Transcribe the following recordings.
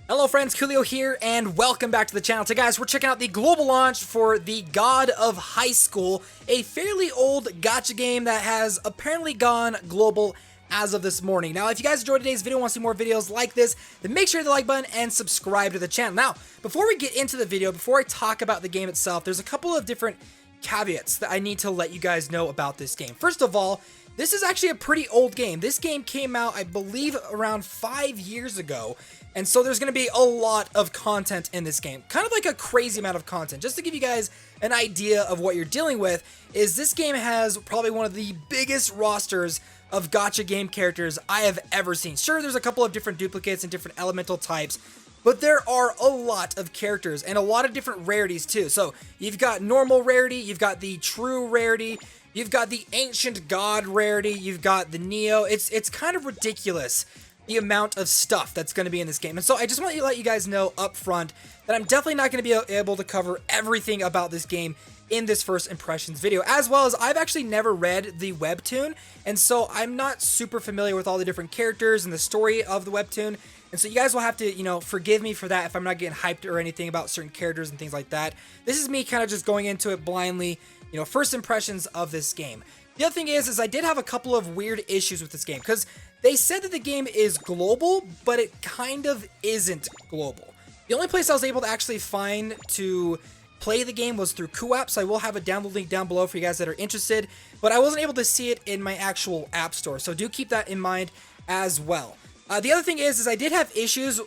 Hello friends, Koolio here, and welcome back to the channel. Today guys, we're checking out the global launch for the God of High School, a fairly old gacha game that has apparently gone global as of this morning. Now, if you guys enjoyed today's video and want to see more videos like this, then make sure to hit the like button and subscribe to the channel. Now, before we get into the video, before I talk about the game itself, there's a couple of different caveats that I need to let you guys know about this game. First of all, this is actually a pretty old game. This game came out, I believe, around 5 years ago. And so there's going to be a lot of content in this game. Kind of like a crazy amount of content. Just to give you guys an idea of what you're dealing with, is this game has probably one of the biggest rosters of gacha game characters I have ever seen. Sure, there's a couple of different duplicates and different elemental types, but there are a lot of characters and a lot of different rarities too. So you've got normal rarity, you've got the true rarity, you've got the ancient god rarity, you've got the Neo. It's kind of ridiculous the amount of stuff that's going to be in this game. And so I just want to let you guys know up front that I'm definitely not going to be able to cover everything about this game in this first impressions video, as well as I've actually never read the webtoon, and so I'm not super familiar with all the different characters and the story of the webtoon. And so you guys will have to, forgive me for that if I'm not getting hyped or anything about certain characters and things like that. This is me kind of just going into it blindly, first impressions of this game. The other thing is I did have a couple of weird issues with this game, because they said that the game is global, but it kind of isn't global. The only place I was able to actually find to play the game was through Koolio, so I will have a download link down below for you guys that are interested, but I wasn't able to see it in my actual app store, so do keep that in mind as well. The other thing is I did have issues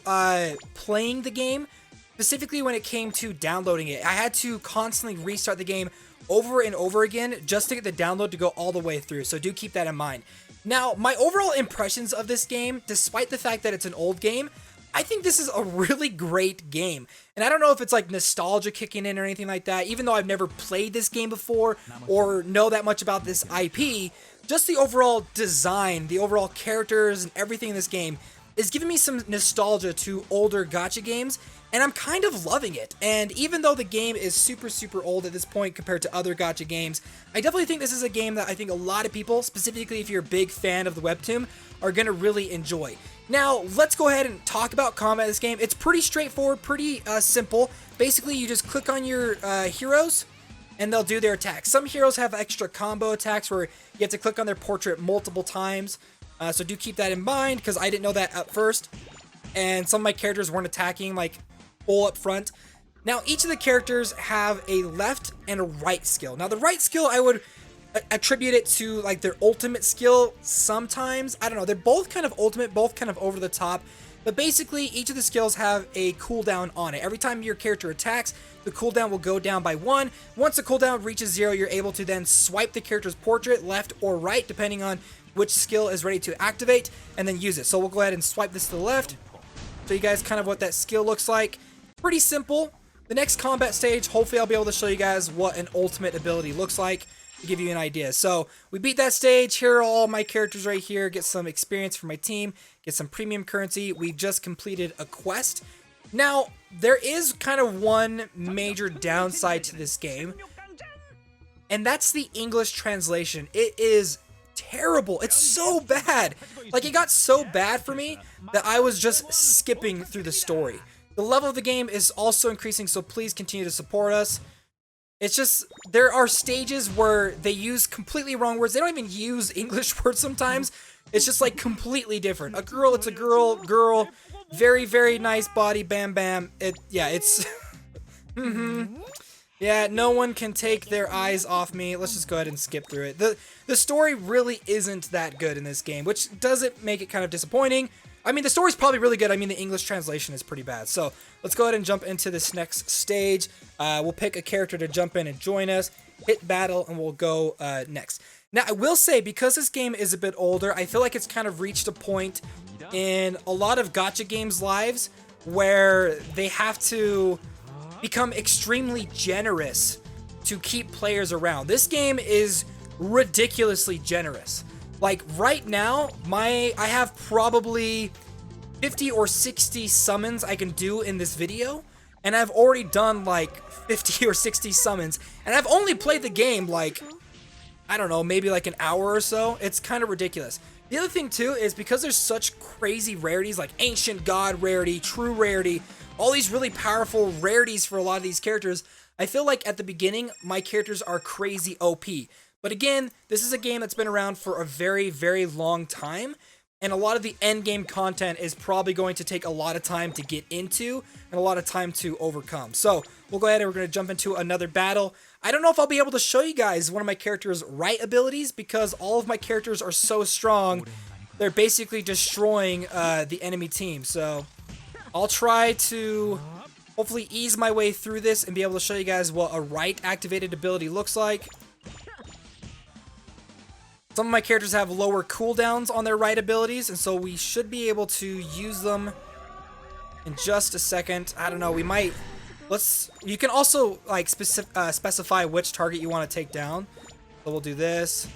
playing the game, specifically when it came to downloading it. I had to constantly restart the game over and over again just to get the download to go all the way through, so do keep that in mind. Now, my overall impressions of this game, despite the fact that it's an old game, I think this is a really great game. And I don't know if it's like nostalgia kicking in or anything like that, even though I've never played this game before or know that much about this IP, just the overall design, the overall characters and everything in this game is giving me some nostalgia to older gacha games, and I'm kind of loving it. And even though the game is super old at this point compared to other gacha games, I definitely think this is a game that I think a lot of people, specifically if you're a big fan of the webtoon, are going to really enjoy. Now, let's go ahead and talk about combat in this game. It's pretty straightforward, pretty simple. Basically, you just click on your heroes, and they'll do their attacks. Some heroes have extra combo attacks where you have to click on their portrait multiple times. So do keep that in mind, because I didn't know that at first. And some of my characters weren't attacking like full up front. Now, each of the characters have a left and a right skill. Now, the right skill, I would attribute it to like their ultimate skill sometimes. I don't know. They're both kind of ultimate, both kind of over the top. But basically, each of the skills have a cooldown on it. Every time your character attacks, the cooldown will go down by 1. Once the cooldown reaches 0, you're able to then swipe the character's portrait left or right, depending on which skill is ready to activate, and then use it. So we'll go ahead and swipe this to the left. So you guys kind of what that skill looks like. Pretty simple. The next combat stage, hopefully I'll be able to show you guys what an ultimate ability looks like to give you an idea. So we beat that stage. Here are all my characters right here. Get some experience for my team. Get some premium currency. We just completed a quest. Now, there is kind of one major downside to this game, and that's the English translation. It is terrible. It's so bad. Like, it got so bad for me that I was just skipping through the story. The level of the game is also increasing, so please continue to support us. It's just, there are stages where they use completely wrong words. They don't even use English words sometimes. It's just like completely different. A girl, it's a girl, very nice body, bam, bam. It's, Yeah, no one can take their eyes off me. Let's just go ahead and skip through it. The story really isn't that good in this game, which doesn't make it kind of disappointing. I mean, the story's probably really good. I mean, the English translation is pretty bad. So let's go ahead and jump into this next stage. We'll pick a character to jump in and join us, hit battle, and we'll go next. Now, I will say, because this game is a bit older, I feel like it's kind of reached a point in a lot of gacha games' lives where they have to become extremely generous to keep players around. This game is ridiculously generous. Like right now, I have probably 50 or 60 summons I can do in this video, and I've already done like 50 or 60 summons, and I've only played the game like, I don't know, maybe like an hour or so. It's kind of ridiculous. The other thing too is because there's such crazy rarities like Ancient God rarity, True rarity, all these really powerful rarities for a lot of these characters, I feel like at the beginning, my characters are crazy OP. But again, this is a game that's been around for a very, very long time, and a lot of the end game content is probably going to take a lot of time to get into and a lot of time to overcome. So we'll go ahead and we're going to jump into another battle. I don't know if I'll be able to show you guys one of my characters' right abilities because all of my characters are so strong, they're basically destroying the enemy team. So I'll try to hopefully ease my way through this and be able to show you guys what a right activated ability looks like. Some of my characters have lower cooldowns on their right abilities, and so we should be able to use them in just a second. I don't know, we might... You can also like specify which target you want to take down. So we'll do this.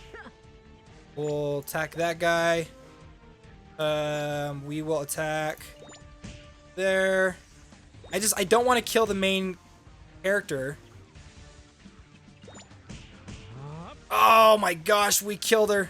We'll attack that guy. We will attack there. I don't want to kill the main character. Oh my gosh, we killed her.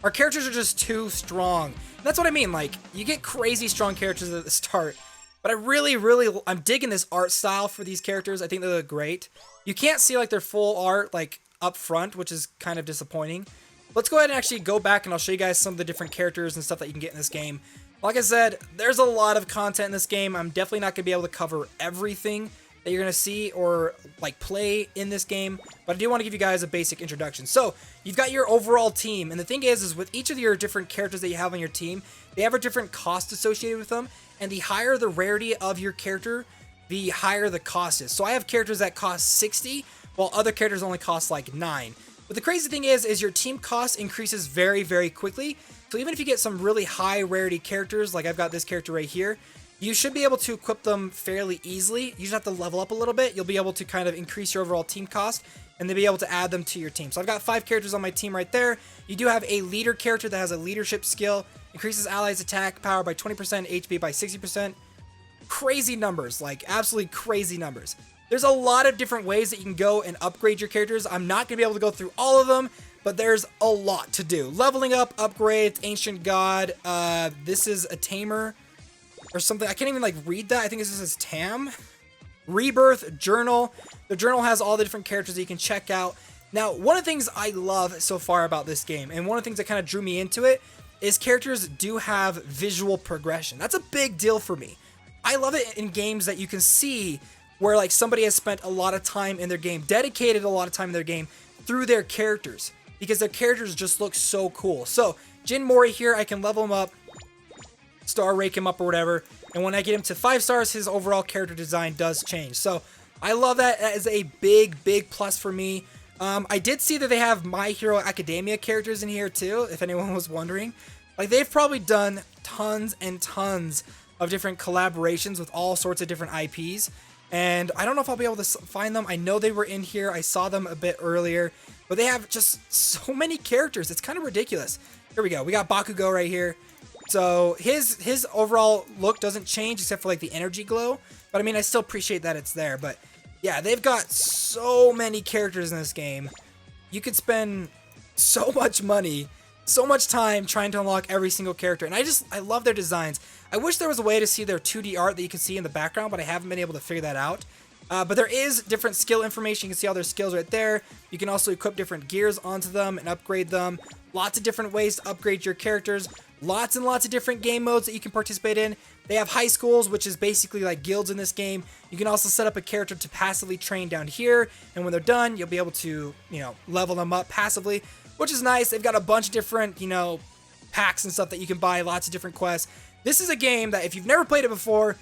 Our characters are just too strong. And that's what I mean, like, you get crazy strong characters at the start. But I'm digging this art style for these characters. I think they look great. You can't see like their full art like up front, which is kind of disappointing. Let's go ahead and actually go back and I'll show you guys some of the different characters and stuff that you can get in this game. Like I said, there's a lot of content in this game. I'm definitely not going to be able to cover everything that you're going to see or like play in this game, but I do want to give you guys a basic introduction. So you've got your overall team, and the thing is with each of your different characters that you have on your team, they have a different cost associated with them, and the higher the rarity of your character, the higher the cost is. So I have characters that cost 60, while other characters only cost like 9. But the crazy thing is your team cost increases very, very quickly. So even if you get some really high rarity characters, like I've got this character right here, you should be able to equip them fairly easily. You just have to level up a little bit. You'll be able to kind of increase your overall team cost and then be able to add them to your team. So I've got 5 characters on my team right there. You do have a leader character that has a leadership skill, increases allies attack power by 20%, HP by 60%. Crazy numbers, like absolutely crazy numbers. There's a lot of different ways that you can go and upgrade your characters. I'm not going to be able to go through all of them, but there's a lot to do. Leveling up, upgrades, Ancient God. This is a Tamer or something. I can't even like read that. I think this is Tam. Rebirth, Journal. The journal has all the different characters that you can check out. Now, one of the things I love so far about this game, and one of the things that kind of drew me into it, is characters do have visual progression. That's a big deal for me. I love it in games that you can see where like somebody has spent a lot of time in their game, dedicated a lot of time in their game through their characters, because their characters just look so cool. So Jin Mori here, I can level him up, star rake him up or whatever, and when I get him to 5 stars, his overall character design does change. So I love that. That is a big plus for me. I did see that they have My Hero Academia characters in here too, if anyone was wondering. Like, they've probably done tons and tons of different collaborations with all sorts of different IPs, and I don't know if I'll be able to find them. I know they were in here. I saw them a bit earlier, but they have just so many characters. It's kind of ridiculous. Here we go. We got Bakugo right here. So his overall look doesn't change except for like the energy glow, but I mean, I still appreciate that it's there. But yeah, they've got so many characters in this game. You could spend so much money, so much time trying to unlock every single character, and I love their designs. I wish there was a way to see their 2D art that you can see in the background, but I haven't been able to figure that out. But there is different skill information. You can see all their skills right there. You can also equip different gears onto them and upgrade them. Lots of different ways to upgrade your characters. Lots and lots of different game modes that you can participate in. They have high schools, which is basically like guilds in this game. You can also set up a character to passively train down here, and when they're done, you'll be able to, level them up passively, which is nice. They've got a bunch of different, packs and stuff that you can buy, lots of different quests. This is a game that if you've never played it before,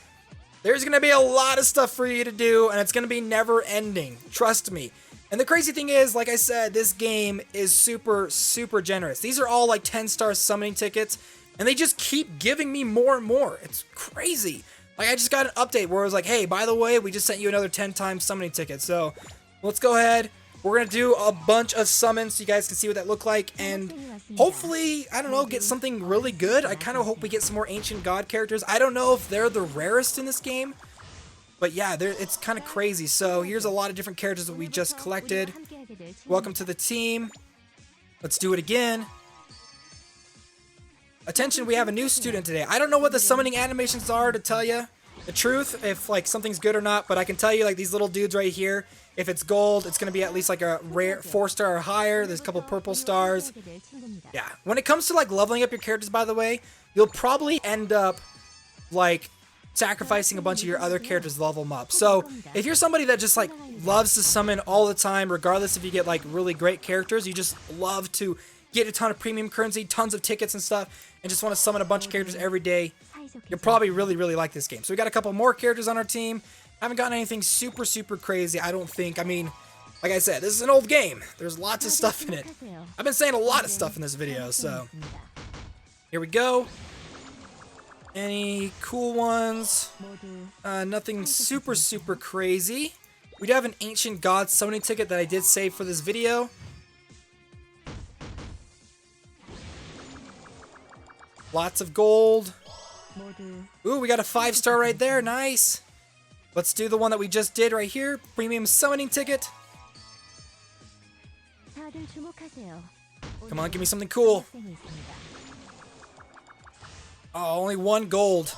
there's going to be a lot of stuff for you to do, and it's going to be never ending. Trust me. And the crazy thing is, like I said, this game is super generous. These are all like 10-star summoning tickets, and they just keep giving me more and more. It's crazy. Like, I just got an update where it was like, hey, by the way, we just sent you another 10-time summoning ticket. So let's go ahead. We're going to do a bunch of summons so you guys can see what that look like, and hopefully, I don't know, get something really good. I kind of hope we get some more Ancient God characters. I don't know if they're the rarest in this game, but yeah, it's kind of crazy. So here's a lot of different characters that we just collected. Welcome to the team. Let's do it again. attention, we have a new student today. I don't know what the summoning animations are, to tell you the truth, if like something's good or not, but I can tell you like these little dudes right here, if it's gold, it's gonna be at least like a rare 4-star or higher. There's a couple purple stars. Yeah, when it comes to like leveling up your characters, by the way, you'll probably end up like sacrificing a bunch of your other characters to level them up. So if you're somebody that just like loves to summon all the time, regardless if you get like really great characters, you just love to get a ton of premium currency, tons of tickets and stuff, and just want to summon a bunch of characters every day, you'll probably really like this game. So we got a couple more characters on our team. Haven't gotten anything super crazy, I don't think. I mean, like I said, this is an old game. There's lots of stuff in it. I've been saying a lot of stuff in this video, so here we go. Any cool ones? Nothing super crazy. We do have an Ancient God summoning ticket that I did save for this video. Lots of gold. Ooh, we got a 5-star right there. Nice. Let's do the one that we just did right here. Premium summoning ticket. Come on, give me something cool. Oh, only 1 gold.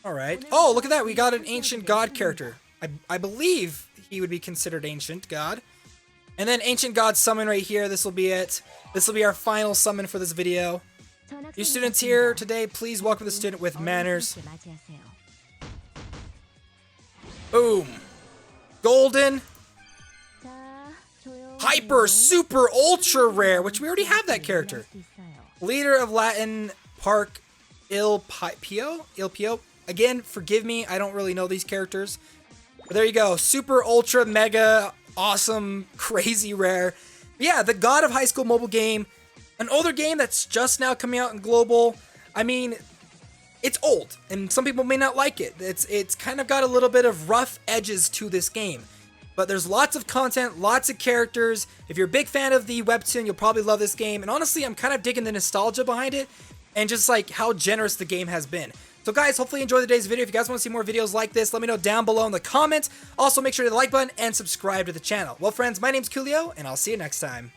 Alright. Oh, look at that. We got an Ancient God character. I believe he would be considered Ancient God. And then Ancient God summon right here. This will be it. This will be our final summon for this video. You students here today, please welcome the student with manners. Boom. Golden. Hyper, super, ultra rare, which we already have that character. Leader of Latin Park Il Pio. Again, forgive me, I don't really know these characters. But there you go. Super, ultra, mega, awesome, crazy rare. But yeah, the God of High School mobile game. An older game that's just now coming out in global. I mean, it's old, and some people may not like it. It's kind of got a little bit of rough edges to this game. But there's lots of content, lots of characters. If you're a big fan of the webtoon, you'll probably love this game. And honestly, I'm kind of digging the nostalgia behind it and just like how generous the game has been. So guys, hopefully you enjoyed today's video. If you guys want to see more videos like this, let me know down below in the comments. Also, make sure to hit the like button and subscribe to the channel. Well, friends, my name's Koolio, and I'll see you next time.